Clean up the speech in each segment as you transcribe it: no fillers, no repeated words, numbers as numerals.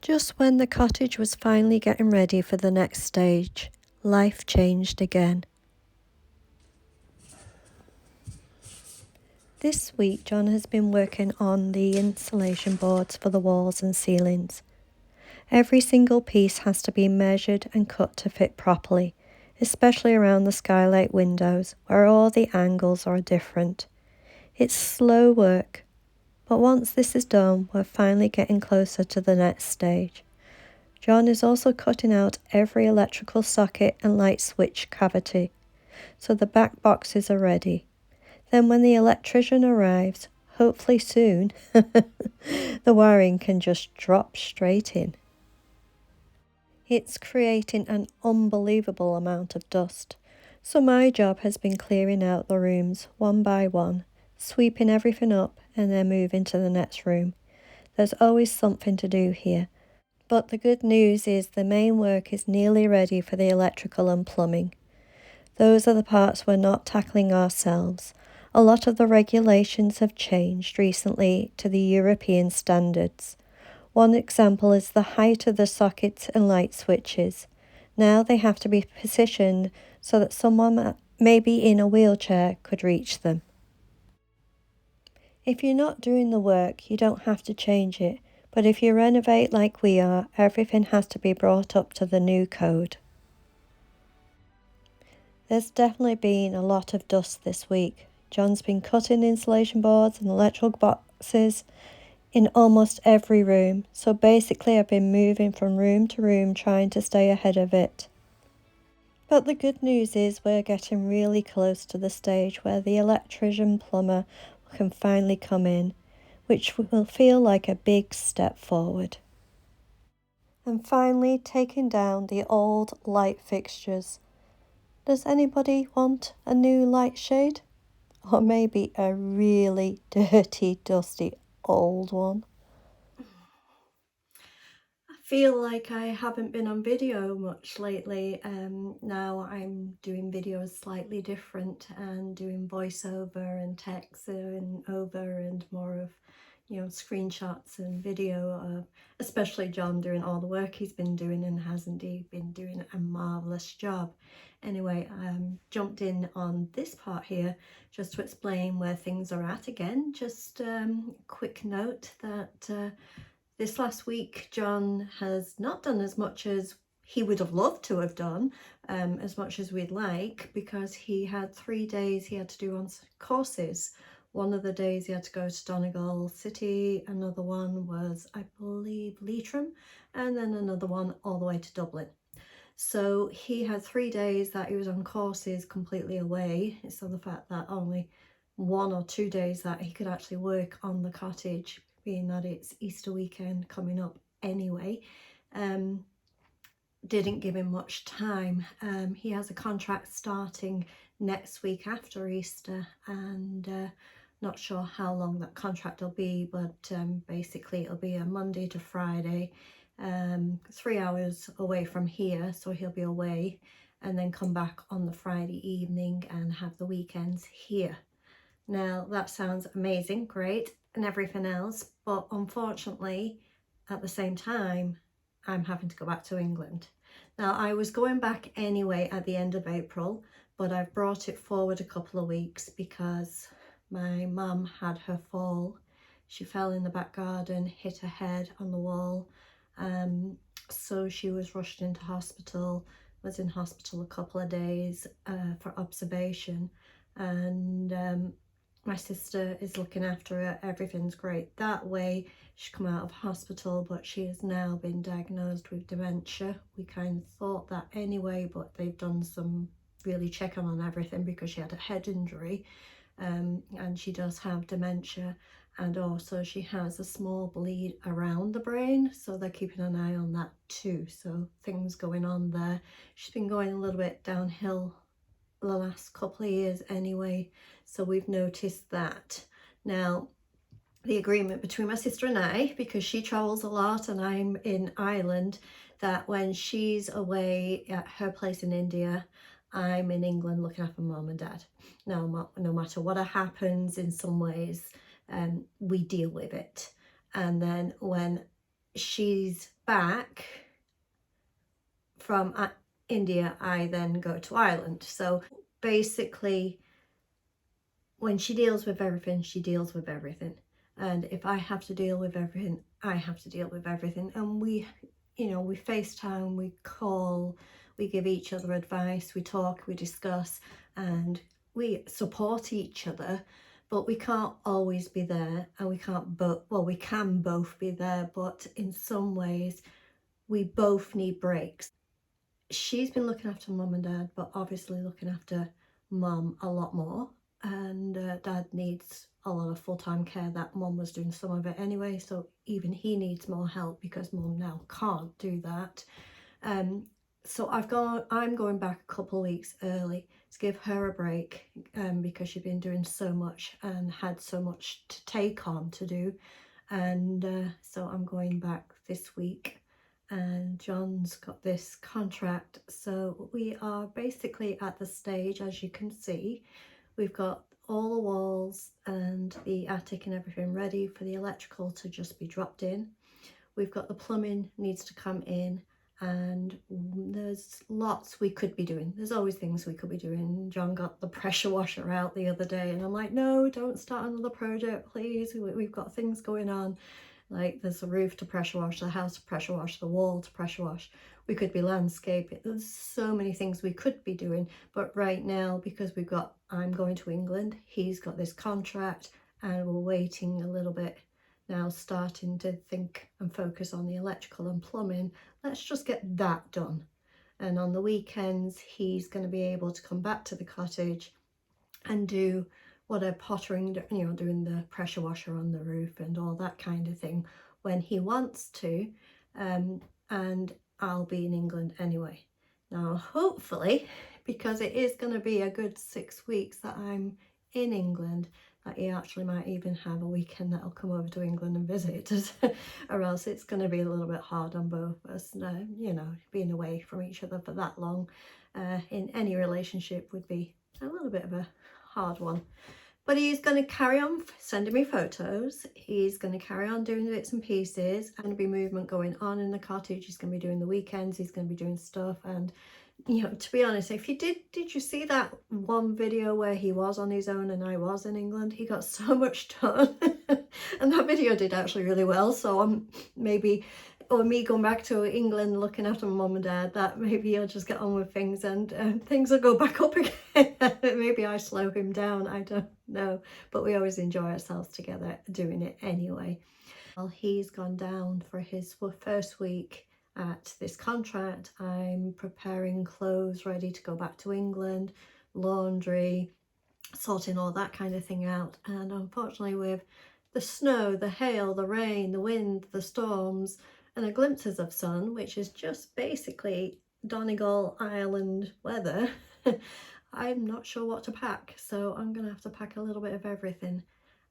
Just when the cottage was finally getting ready for the next stage, life changed again. This week, John has been working on the insulation boards for the walls and ceilings. Every single piece has to be measured and cut to fit properly, especially around the skylight windows where all the angles are different. It's slow work, but once this is done, we're finally getting closer to the next stage. John is also cutting out every electrical socket and light switch cavity, so the back boxes are ready. Then when the electrician arrives, hopefully soon, the wiring can just drop straight in. It's creating an unbelievable amount of dust, so my job has been clearing out the rooms one by one, sweeping everything up and then moving to the next room. There's always something to do here. But the good news is the main work is nearly ready for the electrical and plumbing. Those are the parts we're not tackling ourselves. A lot of the regulations have changed recently to the European standards. One example is the height of the sockets and light switches. Now they have to be positioned so that someone maybe in a wheelchair could reach them. If you're not doing the work, you don't have to change it. But if you renovate like we are, everything has to be brought up to the new code. There's definitely been a lot of dust this week. John's been cutting insulation boards and electrical boxes in almost every room. So basically I've been moving from room to room trying to stay ahead of it. But the good news is we're getting really close to the stage where the electrician plumber can finally come in, which will feel like a big step forward. And finally taking down the old light fixtures. Does anybody want a new light shade? Or maybe a really dirty, dusty old one? I feel like I haven't been on video much lately. Now I'm doing videos slightly different and doing voiceover and text and over and more of screenshots and video of especially John doing all the work he's been doing, and hasn't he been doing a marvellous job. Anyway, jumped in on this part here just to explain where things are at again. Just quick note that this last week John has not done as much as he would have loved to have done, as much as we'd like, because he had 3 days he had to do on courses. One of the days he had to go to Donegal city, another one was, I believe, Leitrim, and then another one all the way to Dublin. So he had 3 days that he was on courses completely away. So the fact that only 1 or 2 days that he could actually work on the cottage, being that it's Easter weekend coming up anyway, didn't give him much time. He has a contract starting next week after Easter, and not sure how long that contract will be, but basically it'll be a Monday to Friday, 3 hours away from here, so he'll be away and then come back on the Friday evening and have the weekends here. Now that sounds amazing, great and everything else, but unfortunately at the same time I'm having to go back to England. Now I was going back anyway at the end of April, but I've brought it forward a couple of weeks because my mum had her fall. She fell in the back garden, hit her head on the wall, so she was rushed into hospital, was in hospital a couple of days for observation, and my sister is looking after her. Everything's great that way. She's come out of hospital, but she has now been diagnosed with dementia. We kind of thought that anyway, but they've done some really checking on everything because she had a head injury, and she does have dementia, and also she has a small bleed around the brain, so they're keeping an eye on that too. So things going on there. She's been going a little bit downhill the last couple of years anyway, so we've noticed that. Now the agreement between my sister and I, because she travels a lot and I'm in Ireland, that when she's away at her place in India, I'm in England looking after mum and dad. Now no matter what happens, in some ways we deal with it, and then when she's back from India, I then go to Ireland. So basically, when she deals with everything, she deals with everything. And if I have to deal with everything, I have to deal with everything. And we, we FaceTime, we call, we give each other advice, we talk, we discuss, and we support each other. But we can't always be there, and we can't we can both be there, but in some ways we both need breaks. She's been looking after mum and dad, but obviously looking after mum a lot more, and dad needs a lot of full-time care. That mum was doing some of it anyway, so even he needs more help because mum now can't do that. So I'm going back a couple of weeks early to give her a break, because she's been doing so much and had so much to take on to do. And so I'm going back this week, and John's got this contract. So we are basically at the stage, as you can see, we've got all the walls and the attic and everything ready for the electrical to just be dropped in. We've got the plumbing needs to come in, and there's lots we could be doing. There's always things we could be doing. John got the pressure washer out the other day, and I'm like, no, don't start another project, please. We've got things going on. Like there's a roof to pressure wash, the house to pressure wash, the wall to pressure wash. We could be landscaping. There's so many things we could be doing. But right now, because I'm going to England, he's got this contract, and we're waiting a little bit now, starting to think and focus on the electrical and plumbing. Let's just get that done. And on the weekends, he's going to be able to come back to the cottage and do whatever pottering, doing the pressure washer on the roof and all that kind of thing when he wants to. And I'll be in England anyway. Now, hopefully, because it is going to be a good 6 weeks that I'm in England, that he actually might even have a weekend that'll come over to England and visit us, or else it's going to be a little bit hard on both of us. Being away from each other for that long in any relationship would be a little bit of a hard one. But he's going to carry on sending me photos. He's going to carry on doing bits and pieces. There's going to be movement going on in the cottage. He's going to be doing the weekends. He's going to be doing stuff. And to be honest, if you did you see that one video where he was on his own and I was in England? He got so much done. And that video did actually really well. So I'm me going back to England looking after my mum and dad, that maybe I'll just get on with things, and things will go back up again. Maybe I slow him down, I don't know. But we always enjoy ourselves together doing it anyway. Well, he's gone down for his first week at this contract. I'm preparing clothes ready to go back to England, laundry, sorting all that kind of thing out. And unfortunately, with the snow, the hail, the rain, the wind, the storms, and the glimpses of sun, which is just basically Donegal Island weather, I'm not sure what to pack. So I'm going to have to pack a little bit of everything.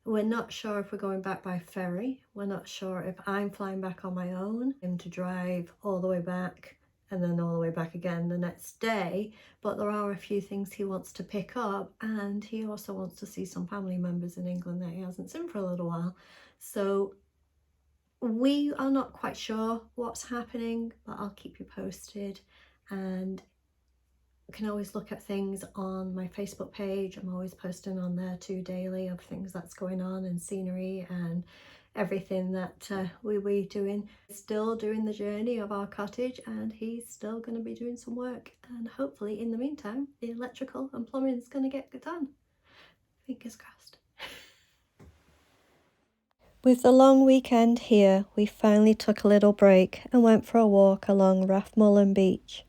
We're not sure if we're going back by ferry. We're not sure if I'm flying back on my own. I'm to drive all the way back and then all the way back again the next day. But there are a few things he wants to pick up, and he also wants to see some family members in England that he hasn't seen for a little while. So we are not quite sure what's happening, but I'll keep you posted. And you can always look at things on my Facebook page. I'm always posting on there too daily of things that's going on, and scenery and everything that we're doing. Still doing the journey of our cottage, and he's still going to be doing some work, and hopefully in the meantime the electrical and plumbing is going to get done. Fingers crossed. With the long weekend here, we finally took a little break and went for a walk along Rathmullen Beach.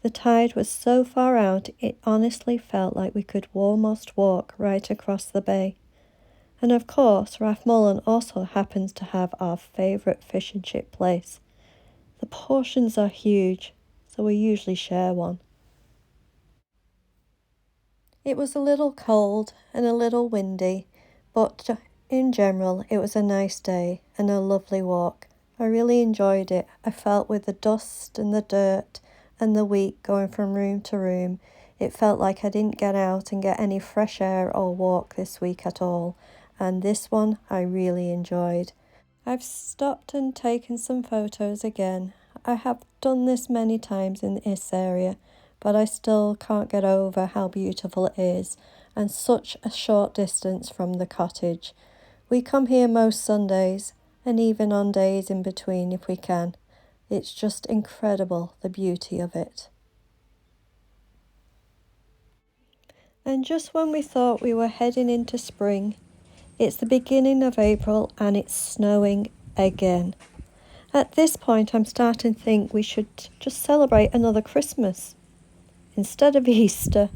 The tide was so far out, it honestly felt like we could almost walk right across the bay. And of course, Rathmullen also happens to have our favourite fish and chip place. The portions are huge, so we usually share one. It was a little cold and a little windy, but in general it was a nice day and a lovely walk. I really enjoyed it. I felt with the dust and the dirt and the week going from room to room, it felt like I didn't get out and get any fresh air or walk this week at all, and this one I really enjoyed. I've stopped and taken some photos again. I have done this many times in this area, but I still can't get over how beautiful it is and such a short distance from the cottage. We come here most Sundays and even on days in between if we can. It's just incredible, the beauty of it. And just when we thought we were heading into spring, it's the beginning of April and it's snowing again. At this point, I'm starting to think we should just celebrate another Christmas instead of Easter.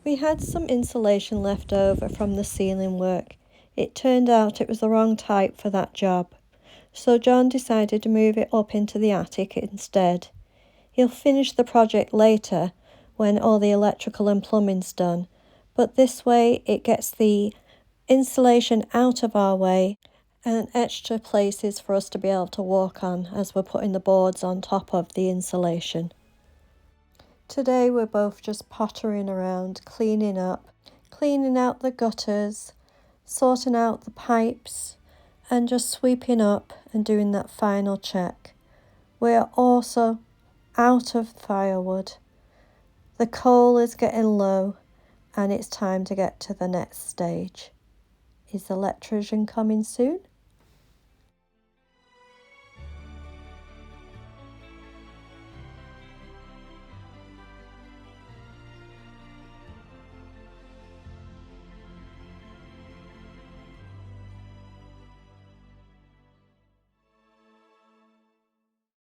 We had some insulation left over from the ceiling work. It turned out it was the wrong type for that job, so John decided to move it up into the attic instead. He'll finish the project later when all the electrical and plumbing's done, but this way it gets the insulation out of our way and extra places for us to be able to walk on as we're putting the boards on top of the insulation. Today we're both just pottering around, cleaning up, cleaning out the gutters, sorting out the pipes, and just sweeping up and doing that final check. We're also out of firewood. The coal is getting low and it's time to get to the next stage. Is the electrician coming soon?